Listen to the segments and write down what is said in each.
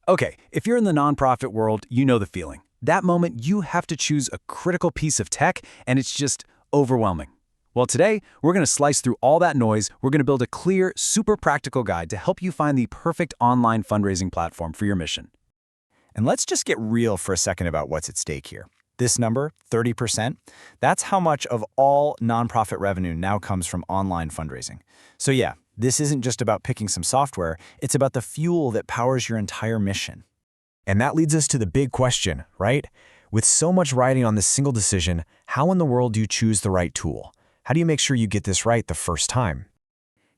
Okay, if you're in the nonprofit world, you know the feeling. That moment, you have to choose a critical piece of tech, and it's just overwhelming. Well, today, we're going to slice through all that noise. We're going to build a clear, super practical guide to help you find the perfect online fundraising platform for your mission. And let's just get real for a second about what's at stake here. This number, 30%, that's how much of all nonprofit revenue now comes from online fundraising. So yeah, this isn't just about picking some software, it's about the fuel that powers your entire mission. And that leads us to the big question, right? With so much riding on this single decision, how in the world do you choose the right tool? How do you make sure you get this right the first time?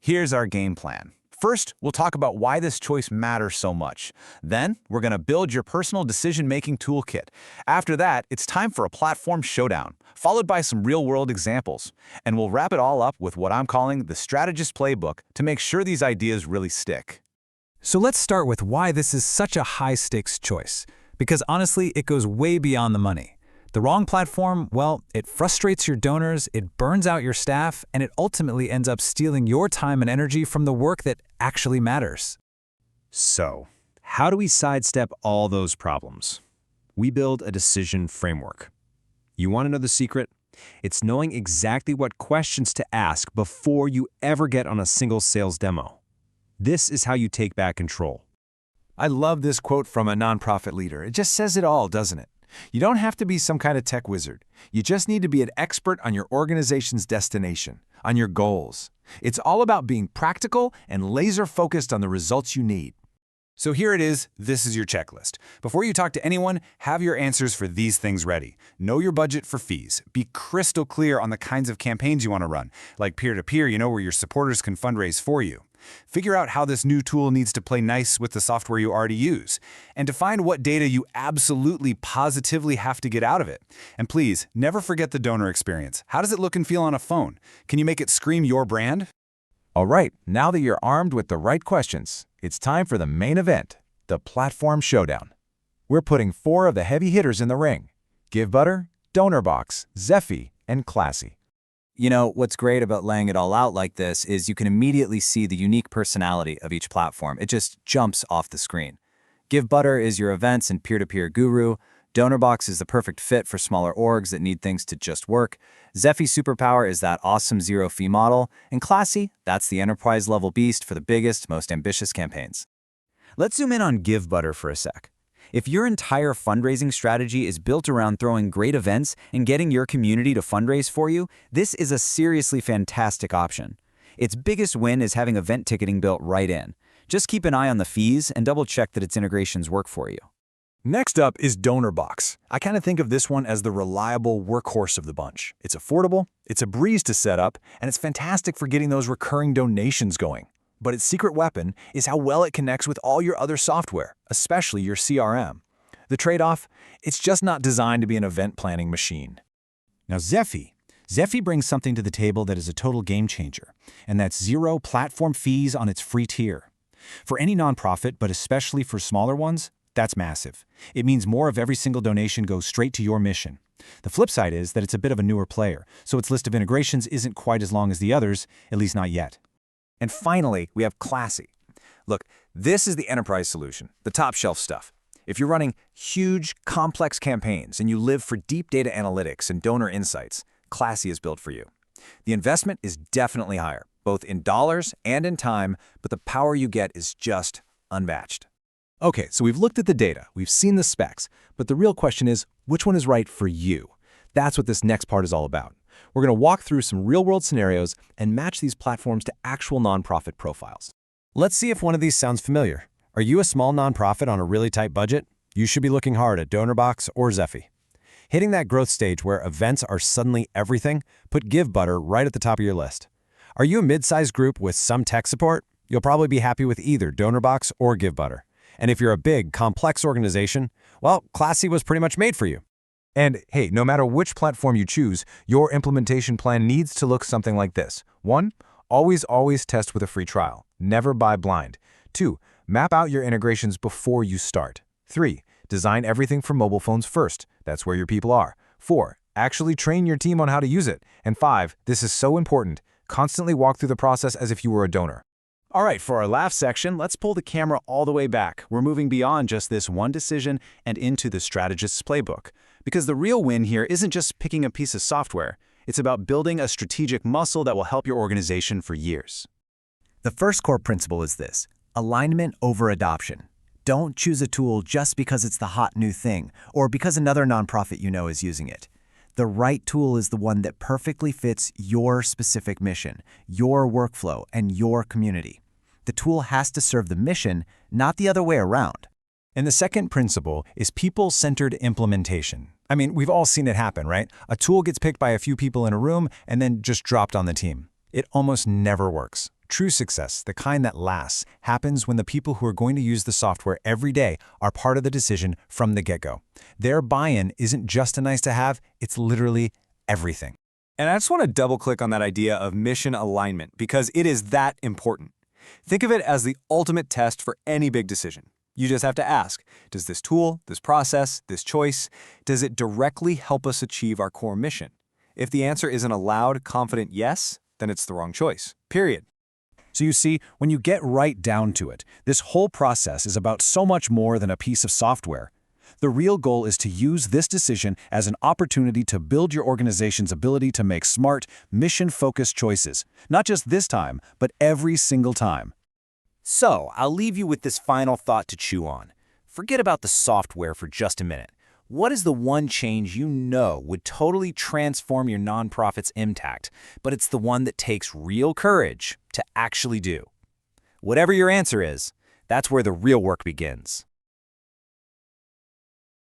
Here's our game plan. First, we'll talk about why this choice matters so much. Then, we're going to build your personal decision-making toolkit. After that, it's time for a platform showdown, followed by some real-world examples. And we'll wrap it all up with what I'm calling the strategist playbook to make sure these ideas really stick. So let's start with why this is such a high-stakes choice. Because honestly, it goes way beyond the money. The wrong platform, well, it frustrates your donors, it burns out your staff, and it ultimately ends up stealing your time and energy from the work that actually matters. So, how do we sidestep all those problems? We build a decision framework. You want to know the secret? It's knowing exactly what questions to ask before you ever get on a single sales demo. This is how you take back control. I love this quote from a nonprofit leader. It just says it all, doesn't it? You don't have to be some kind of tech wizard. You just need to be an expert on your organization's destination, on your goals. It's all about being practical and laser-focused on the results you need. So here it is. This is your checklist. Before you talk to anyone, have your answers for these things ready. Know your budget for fees. Be crystal clear on the kinds of campaigns you want to run, like peer-to-peer, where your supporters can fundraise for you. Figure out how this new tool needs to play nice with the software you already use, and define what data you absolutely, positively have to get out of it. And please, never forget the donor experience. How does it look and feel on a phone? Can you make it scream your brand? All right, now that you're armed with the right questions, it's time for the main event, the platform showdown. We're putting 4 of the heavy hitters in the ring: Givebutter, donorbox, Zeffy, and Classy. You know, what's great about laying it all out like this is you can immediately see the unique personality of each platform. It just jumps off the screen. Givebutter is your events and peer-to-peer guru. Donorbox is the perfect fit for smaller orgs that need things to just work. Zeffy Superpower is that awesome zero-fee model. And Classy, that's the enterprise-level beast for the biggest, most ambitious campaigns. Let's zoom in on Givebutter for a sec. If your entire fundraising strategy is built around throwing great events and getting your community to fundraise for you, this is a seriously fantastic option. Its biggest win is having event ticketing built right in. Just keep an eye on the fees and double-check that its integrations work for you. Next up is donorbox. I kind of think of this one as the reliable workhorse of the bunch. It's affordable, it's a breeze to set up, and it's fantastic for getting those recurring donations going. But its secret weapon is how well it connects with all your other software, especially your CRM. The trade-off? It's just not designed to be an event planning machine. Now Zeffy brings something to the table that is a total game changer, and that's 0 platform fees on its free tier. For any nonprofit, but especially for smaller ones, that's massive. It means more of every single donation goes straight to your mission. The flip side is that it's a bit of a newer player, so its list of integrations isn't quite as long as the others, at least not yet. And finally, we have Classy. Look, this is the enterprise solution, the top shelf stuff. If you're running huge, complex campaigns and you live for deep data analytics and donor insights, Classy is built for you. The investment is definitely higher, both in dollars and in time, but the power you get is just unmatched. Okay, so we've looked at the data, we've seen the specs, but the real question is, which one is right for you? That's what this next part is all about. We're going to walk through some real-world scenarios and match these platforms to actual nonprofit profiles. Let's see if one of these sounds familiar. Are you a small nonprofit on a really tight budget? You should be looking hard at donorbox or Zeffy. Hitting that growth stage where events are suddenly everything, put Givebutter right at the top of your list. Are you a mid-sized group with some tech support? You'll probably be happy with either donorbox or Givebutter. And if you're a big, complex organization, well, Classy was pretty much made for you. And hey, no matter which platform you choose, your implementation plan needs to look something like this. 1. Always test with a free trial. Never buy blind. 2. Map out your integrations before you start. 3. Design everything for mobile phones first. That's where your people are. 4. Actually train your team on how to use it. And 5. This is so important. Constantly walk through the process as if you were a donor. All right, for our laugh section, let's pull the camera all the way back. We're moving beyond just this one decision and into the strategist's playbook. Because the real win here isn't just picking a piece of software. It's about building a strategic muscle that will help your organization for years. The first core principle is this: alignment over adoption. Don't choose a tool just because it's the hot new thing or because another nonprofit you know is using it. The right tool is the one that perfectly fits your specific mission, your workflow, and your community. The tool has to serve the mission, not the other way around. And the second principle is people-centered implementation. I mean, we've all seen it happen, right? A tool gets picked by a few people in a room and then just dropped on the team. It almost never works. True success, the kind that lasts, happens when the people who are going to use the software every day are part of the decision from the get-go. Their buy-in isn't just a nice-to-have, it's literally everything. And I just want to double-click on that idea of mission alignment because it is that important. Think of it as the ultimate test for any big decision. You just have to ask, does this tool, this process, this choice, does it directly help us achieve our core mission? If the answer isn't a loud, confident yes, then it's the wrong choice, period. So you see, when you get right down to it, this whole process is about so much more than a piece of software. The real goal is to use this decision as an opportunity to build your organization's ability to make smart, mission-focused choices, not just this time, but every single time. So, I'll leave you with this final thought to chew on. Forget about the software for just a minute. What is the one change you know would totally transform your nonprofit's impact, but it's the one that takes real courage to actually do? Whatever your answer is, that's where the real work begins.